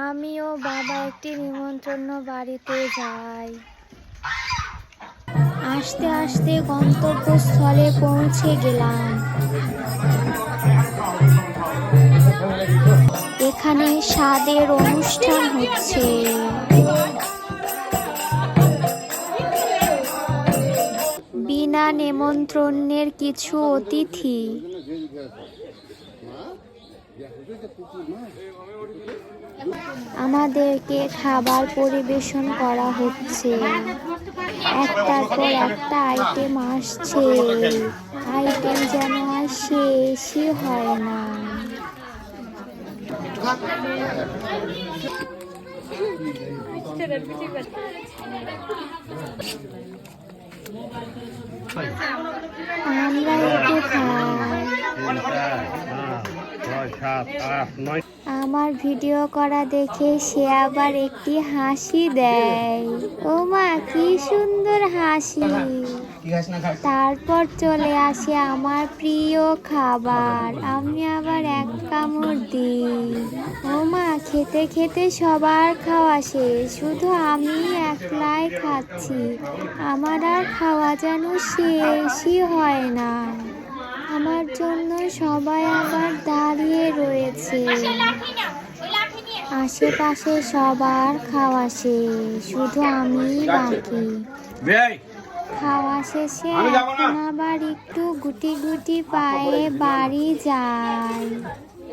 আমিও বাবা একটি নিমন্ত্রণ বাড়িতে যাই। আস্তে আস্তে গন্তব্যস্থলে পৌঁছে গেলাম। এখানে স্বাদের অনুষ্ঠান হচ্ছে। বিনা নিমন্ত্রণের কিছু অতিথি। আমাদেরকে খাবার পরিবেশন করা হচ্ছে। একটার পর একটা আইটেম আসছে। আইটেম যেন আর শেষই হয় না। আমরা একটু খাই। আমার ভিডিও করা দেখে সে আবার একটি হাসি দেয়। ও মা, কি সুন্দর হাসি। তারপর চলে আসে আমার প্রিয় খাবার। আমি আবার এক কামড় দিই। ও মা, খেতে খেতে সবার খাওয়া শেষ, শুধু আমি একলাই খাচ্ছি। আমার আর খাওয়া যেন শেষই হয় না। আমার জন্য সবাই আবার দাঁড়িয়ে রয়েছে। আশেপাশে সবার খাওয়া শেষ, শুধু আমি বাকি। খাওয়া শেষে এখন আবার একটু গুটি গুটি পায়ে বাড়ি যায়।